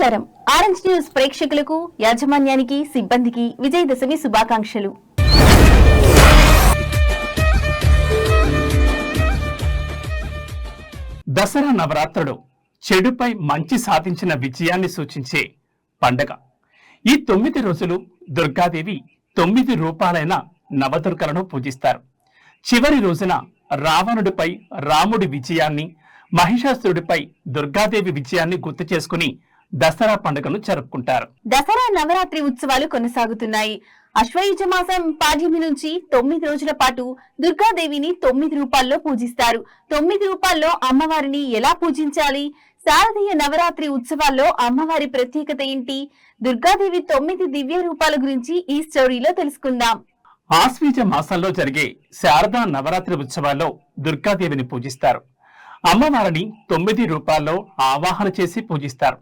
నమస్కారం. Orange news ప్రేక్షకులకు, యాజమాన్యానికి, సిబ్బందికి విజయదశమి శుభాకాంక్షలు. దసరా నవరాత్రులు చెడుపై మంచి సాధించిన విజయాన్ని సూచించే పండగ. ఈ 9 రోజులు దుర్గాదేవి 9 రూపాలైన నవదుర్గలను పూజిస్తారు. చివరి రోజున రావణుడిపై రాముడి విజయాన్ని, మహిషాసురుడిపై దుర్గాదేవి విజయాన్ని గుర్తు చేసుకుని దసరా పండుగను జరుపుకుంటారు. దసరా నవరాత్రి ఉత్సవాలు కొనసాగుతున్నాయి. అశ్వయుజ మాసం పాడ్యమి నుంచి 9 రోజుల పాటు దుర్గాదేవిని 9 రూపాల్లో పూజిస్తారు. 9 రూపాల్లో అమ్మవారిని ఎలా పూజించాలి? శారదీయ నవరాత్రి ఉత్సవాల్లో అమ్మవారి ప్రత్యేకత ఏంటి? దుర్గాదేవి 9 దివ్య రూపాల గురించి ఈ స్టోరీలో తెలుసుకుందాం. ఆశ్వీజ మాసంలో జరిగే శారదా నవరాత్రి ఉత్సవాల్లో దుర్గాదేవిని పూజిస్తారు. అమ్మవారిని 9 రూపాల్లో ఆవాహన చేసి పూజిస్తారు.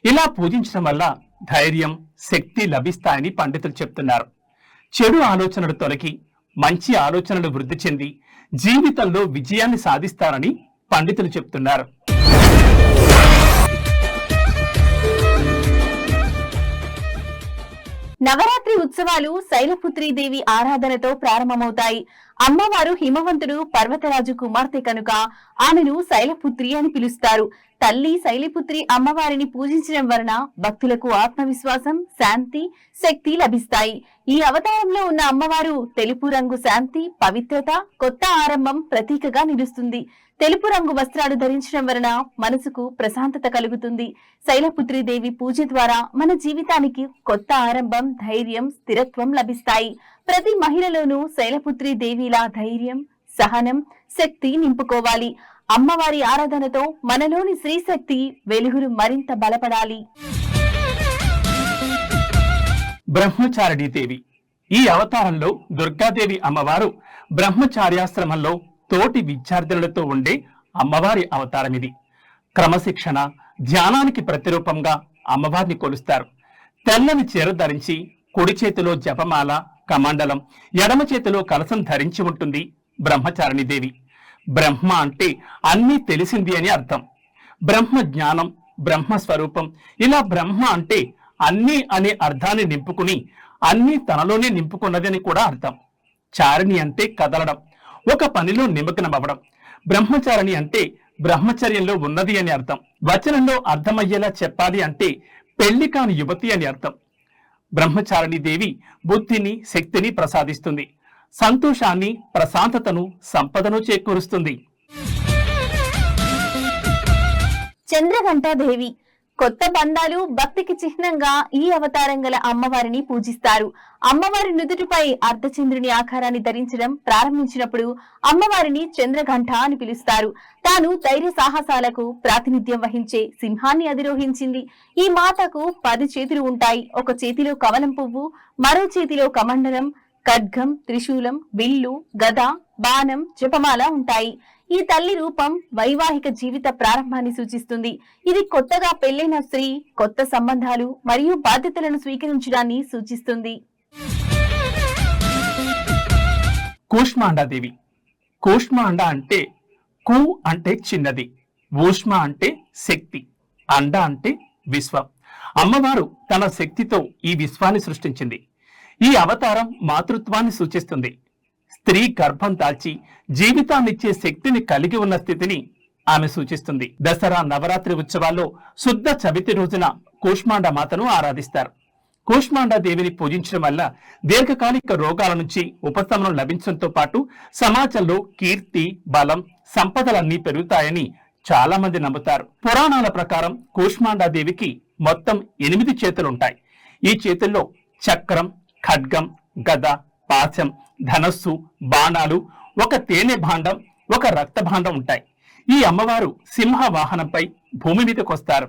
ఇలా పూజించడం వల్ల ధైర్యం, శక్తి లభిస్తాయని పండితులు చెప్తున్నారు. చెడు ఆలోచనలు తొలగి మంచి ఆలోచనలు వృద్ధి చెంది జీవితంలో విజయాన్ని సాధిస్తారని పండితులు చెప్తున్నారు. నవరాత్రి ఉత్సవాలు శైలపుత్రీదేవి ఆరాధనతో ప్రారంభమవుతాయి. అమ్మవారు హిమవంతుడు పర్వతరాజు కుమార్తె కనుక ఆమెను శైలపుత్రి అని పిలుస్తారు. తల్లి శైలపుత్రి అమ్మవారిని పూజించడం వలన భక్తులకు ఆత్మవిశ్వాసం, శాంతి, శక్తి లభిస్తాయి. ఈ అవతారంలో ఉన్న అమ్మవారు తెలుపు రంగు శాంతి, పవిత్రత, కొత్త ఆరంభం ప్రతీకగా నిలుస్తుంది. తెలుపు రంగు వస్త్రాలు ధరించడం వలన మనసుకు ప్రశాంతత కలుగుతుంది. శైలపుత్రీదేవి పూజ ద్వారా మన జీవితానికి కొత్త ఆరంభం, ధైర్యం, స్థిరత్వం లభిస్తాయి. ప్రతి మహిళలోనూ శైలపుత్రీదేవిలా ధైర్యం, సహనం, శక్తి నింపుకోవాలి. అమ్మవారి ఆరాధనతో మనలోని శ్రీశక్తి వెలుగులు మరింత బలపడాలి. బ్రహ్మచారిణీ దేవి. ఈ అవతారంలో దుర్గాదేవి అమ్మవారు బ్రహ్మచార్యాశ్రమంలో తోటి విద్యార్థులతో ఉండే అమ్మవారి అవతారం ఇది. క్రమశిక్షణ, ధ్యానానికి ప్రతిరూపంగా అమ్మవారిని కొలుస్తారు. తెల్లని చీర ధరించి కుడి చేతిలో జపమాల, కమండలం, ఎడమ చేతిలో కలశం ధరించి ఉంటుంది బ్రహ్మచారిణీ దేవి. బ్రహ్మ అంటే అన్నీ తెలిసింది అని అర్థం. బ్రహ్మ జ్ఞానం, బ్రహ్మ స్వరూపం. ఇలా బ్రహ్మ అంటే అన్నీ అనే అర్థాన్ని నింపుకుని అన్నీ తనలోనే నింపుకున్నది అని కూడా అర్థం. చారిణి అంటే కదలడం, ఒక పనిలో నిమగ్నమవ్వడం. బ్రహ్మచారిణి అంటే బ్రహ్మచర్యంలో ఉన్నది అని అర్థం. వచనంలో అర్థమయ్యేలా చెప్పాలి అంటే పెళ్లి కాని యువతి అని అర్థం. బ్రహ్మచారిణీ దేవి బుద్ధిని, శక్తిని ప్రసాదిస్తుంది. సంతోషాన్ని, ప్రశాంతతను, సంపదను చేకూరుస్తుంది. చంద్రఘంటాదేవి. కొత్త బంధాలు, భక్తికి చిహ్నంగా ఈ అవతారం గల అమ్మవారిని పూజిస్తారు. అమ్మవారి నుదుటిపై అర్ధచంద్రుని ఆకారాన్ని ధరించడం ప్రారంభించినప్పుడు అమ్మవారిని చంద్రఘంట అని పిలుస్తారు. తాను ధైర్య సాహసాలకు ప్రాతినిధ్యం వహించే సింహాన్ని అధిరోహించింది. ఈ మాతకు 10 చేతులు ఉంటాయి. ఒక చేతిలో కమలం పువ్వు, మరో చేతిలో కమండలం, ఖడ్గం, త్రిశూలం, విల్లు, గద, బాణం, జపమాల ఉంటాయి. ఈ తల్లి రూపం వైవాహిక జీవిత ప్రారంభాన్ని సూచిస్తుంది. ఇది కొత్తగా పెళ్లైన స్త్రీ కొత్త సంబంధాలు మరియు బాధ్యతలను స్వీకరించడాన్ని సూచిస్తుంది. కూష్మాండాదేవి. కూష్మాండ అంటే కు అంటే చిన్నది, ఊష్మ అంటే శక్తి, అండ అంటే విశ్వం. అమ్మవారు తన శక్తితో ఈ విశ్వాన్ని సృష్టించింది. ఈ అవతారం మాతృత్వాన్ని సూచిస్తుంది. స్త్రీ గర్భం దాల్చి జీవితాన్నిచ్చే శక్తిని కలిగి ఉన్న స్థితిని ఆమె సూచిస్తుంది. దసరా నవరాత్రి ఉత్సవాల్లో శుద్ధ చవితి రోజున కూష్మాండ మాతను ఆరాధిస్తారు. కూష్మాండ దేవిని పూజించడం వల్ల దీర్ఘకాలిక రోగాల నుంచి ఉపశమనం లభించడంతో పాటు సమాజంలో కీర్తి, బలం, సంపదలన్నీ పెరుగుతాయని చాలా మంది నమ్ముతారు. పురాణాల ప్రకారం కూష్మాండ దేవికి మొత్తం 8 చేతులుంటాయి. ఈ చేతుల్లో చక్రం, ఖడ్గం, గద, పాశం, ధనస్సు, బాణాలు, ఒక తేనె భాండం, ఒక రక్త భాండం ఉంటాయి. ఈ అమ్మవారు సింహ వాహనంపై భూమి మీదకొస్తారు.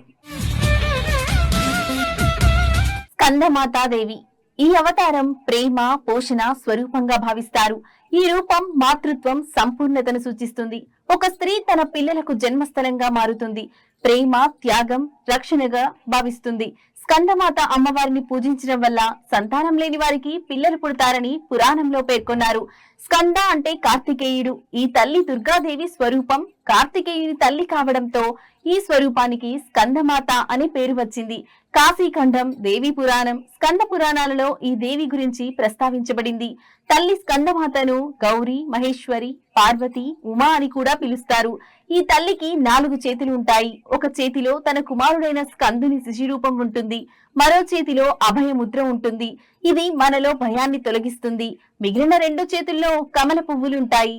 స్కందమాతాదేవి. ఈ అవతారం ప్రేమ, పోషణ స్వరూపంగా భావిస్తారు. ఈ రూపం మాతృత్వం, సంపూర్ణతను సూచిస్తుంది. ఒక స్త్రీ తన పిల్లలకు జన్మస్థలంగా మారుతుంది. ప్రేమ, త్యాగం, రక్షణగా భావిస్తుంది. స్కందమాత అమ్మవారిని పూజించడం వల్ల సంతానం లేని వారికి పిల్లలు పుడతారని పురాణంలో పేర్కొన్నారు. స్కంద అంటే కార్తికేయుడు. ఈ తల్లి దుర్గాదేవి స్వరూపం. కార్తికేయుని తల్లి కావడంతో ఈ స్వరూపానికి స్కందమాత అనే పేరు వచ్చింది. కాశీఖండం, దేవి పురాణం, స్కంద పురాణాలలో ఈ దేవి గురించి ప్రస్తావించబడింది. తల్లి స్కందమాతను గౌరీ, మహేశ్వరి, పార్వతి, ఉమా అని కూడా పిలుస్తారు. ఈ తల్లికి 4 చేతులు ఉంటాయి. ఒక చేతిలో తన కుమారుడైన స్కందుని శిశురూపం ఉంటుంది. మరో చేతిలో అభయముద్ర ఉంటుంది. ఇది మనలో భయాన్ని తొలగిస్తుంది. మిగిలిన 2 చేతుల్లో కమల పువ్వులుంటాయి.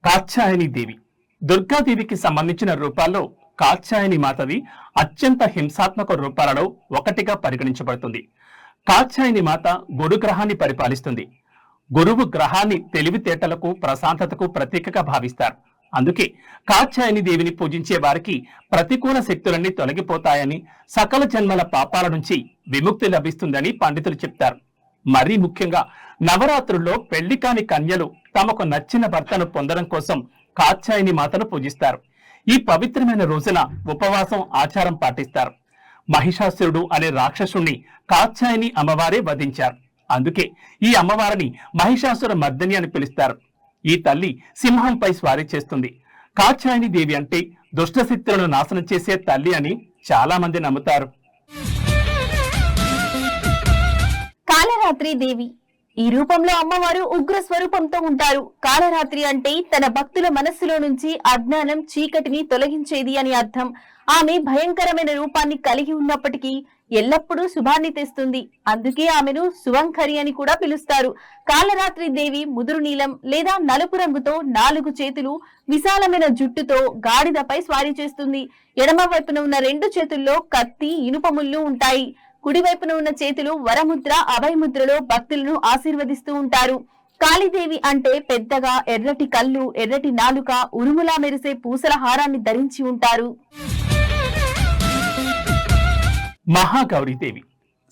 కాత్యాయని దేవి దుర్గాదేవికి సంబంధించిన రూపాల్లో కాత్యాయని మాతవి అత్యంత హింసాత్మక రూపాలలో ఒకటిగా పరిగణించబడుతుంది. కాత్యాయని మాత గురు గ్రహాన్ని పరిపాలిస్తుంది. గురువు గ్రహాన్ని తెలివితేటలకు, ప్రశాంతతకు ప్రతీకగా భావిస్తారు. అందుకే కాత్యాయని దేవిని పూజించే వారికి ప్రతికూల శక్తులన్నీ తొలగిపోతాయని, సకల జన్మల పాపాల నుంచి విముక్తి లభిస్తుందని పండితులు చెప్తారు. మరీ ముఖ్యంగా నవరాత్రుల్లో పెళ్లి కాని కన్యలు తమకు నచ్చిన భర్తను పొందడం కోసం కాత్యాయని మాతను పూజిస్తారు. ఈ పవిత్రమైన రోజున ఉపవాసం, ఆచారం పాటిస్తారు. మహిషాసురుడు అనే రాక్షసుణ్ణి కాత్యాయని అమ్మవారే వధించారు. అందుకే ఈ అమ్మవారిని మహిషాసుర మర్దిని అని పిలుస్తారు. ఈ తల్లి సింహంపై స్వారీ చేస్తుంది. కాత్యాయని దేవి అంటే దుష్టశక్తులను నాశనం చేసే తల్లి అని చాలా మంది నమ్ముతారు. కాళరాత్రి దేవి ఈ రూపంలో అమ్మవారు ఉగ్ర స్వరూపంతో ఉంటారు. కాళరాత్రి అంటే తన భక్తుల మనస్సులో నుంచి అజ్ఞానం, చీకటిని తొలగించేది అని అర్థం. ఆమె భయంకరమైన రూపాన్ని కలిగి ఉన్నప్పటికీ ఎల్లప్పుడూ శుభాన్ని తెస్తుంది. అందుకే ఆమెను శుభంకరి అని కూడా పిలుస్తారు. కాళరాత్రి దేవి ముదురు నీలం లేదా నలుపు రంగుతో 4 చేతులు, విశాలమైన జుట్టుతో గాడిదపై స్వారీ చేస్తుంది. ఎడమ వైపున ఉన్న 2 చేతుల్లో కత్తి, ఇనుప ముళ్ళు ఉంటాయి. కుడివైపున ఉన్న చేతులు వరముద్ర, అభయముద్రలో భక్తులను ఆశీర్వదిస్తూ ఉంటారు. కాళీదేవి అంటే పెద్దగా ఎర్రటి కళ్ళు, ఎర్రటి నాలుక, ఉరుములా మెరిసే పూసల హారాన్ని ధరించి ఉంటారు. మహాగౌరీదేవి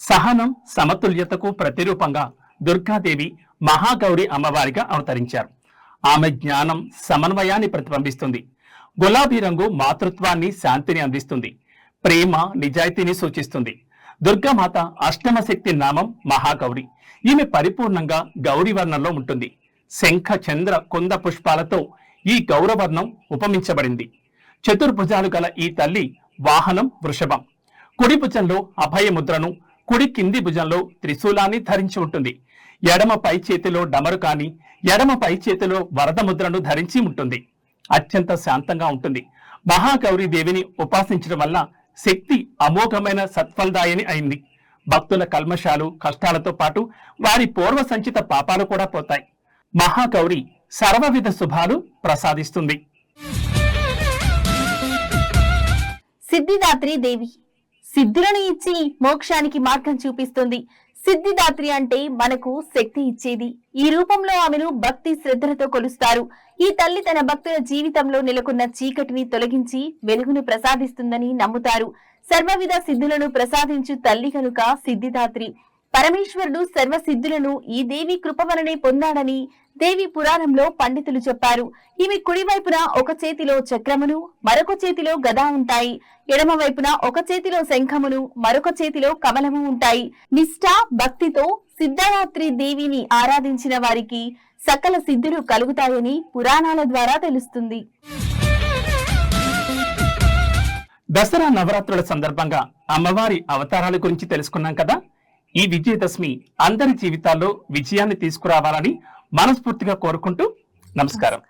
సహనం, సమతుల్యతకు ప్రతిరూపంగా దుర్గాదేవి మహాగౌరి అమ్మవారిగా అవతరించారు. ఆమె జ్ఞానం, సమన్వయాన్ని ప్రతిబింబిస్తుంది. గులాబీ రంగు మాతృత్వాన్ని, శాంతిని అందిస్తుంది. ప్రేమ, నిజాయితీని సూచిస్తుంది. దుర్గామాత అష్టమ శక్తి నామం మహాగౌరి. ఈమె పరిపూర్ణంగా గౌరీ వర్ణంలో ఉంటుంది. శంఖ, చంద్ర, కుంద పుష్పాలతో ఈ గౌరవర్ణం ఉపమించబడింది. చతుర్భుజాలు గల ఈ తల్లి వాహనం వృషభం. కుడి భుజంలో అభయముద్రను, కుడి కింది భుజంలో త్రిశూలాన్ని ధరించి ఉంటుంది. ఎడమ పై చేతిలో డమరుకాని, ఎడమ పై చేతిలో వరద ముద్రను ధరించి ఉంటుంది. అత్యంత శాంతంగా ఉంటుంది. మహాగౌరీ దేవిని ఉపాసించడం వల్ల శక్తి అమోఘమైన సత్ఫలదాయని అయింది. భక్తుల కల్మషాలు, కష్టాలతో పాటు వారి పూర్వ సంచిత పాపాలు కూడా పోతాయి. మహాగౌరి సర్వవిధ శుభాలు ప్రసాదిస్తుంది. సిద్ధిదాత్రి దేవి సిద్ధులను ఇచ్చి మోక్షానికి మార్గం చూపిస్తుంది. సిద్ధిదాత్రి అంటే మనకు శక్తి ఇచ్చేది. ఈ రూపంలో ఆమెను భక్తి శ్రద్ధలతో కొలుస్తారు. ఈ తల్లి తన భక్తుల జీవితంలో నెలకొన్న చీకటిని తొలగించి వెలుగును ప్రసాదిస్తుందని నమ్ముతారు. సర్వవిధ సిద్ధులను ప్రసాదించు తల్లి కనుక సిద్ధిదాత్రి. పరమేశ్వరుడు సర్వ సిద్ధులను ఈ దేవి కృప వలనే పొందాడని దేవి పురాణంలో పండితులు చెప్పారు. ఈమె కుడివైపున ఒక చేతిలో చక్రమును, మరొక చేతిలో గద ఉంటాయి. ఎడమ వైపున ఒక చేతిలో శంఖమును, మరొక చేతిలో కమలము ఉంటాయి. నిష్ఠ, భక్తితో సిద్ధిదాత్రి దేవిని ఆరాధించిన వారికి సకల సిద్ధులు కలుగుతాయని పురాణాల ద్వారా తెలుస్తుంది. దసరా నవరాత్రుల సందర్భంగా అమ్మవారి అవతారాల గురించి తెలుసుకున్నాం కదా. ఈ విజయదశమి అందరి జీవితాల్లో విజయాన్ని తీసుకురావాలని మనస్ఫూర్తిగా కోరుకుంటూ నమస్కారం.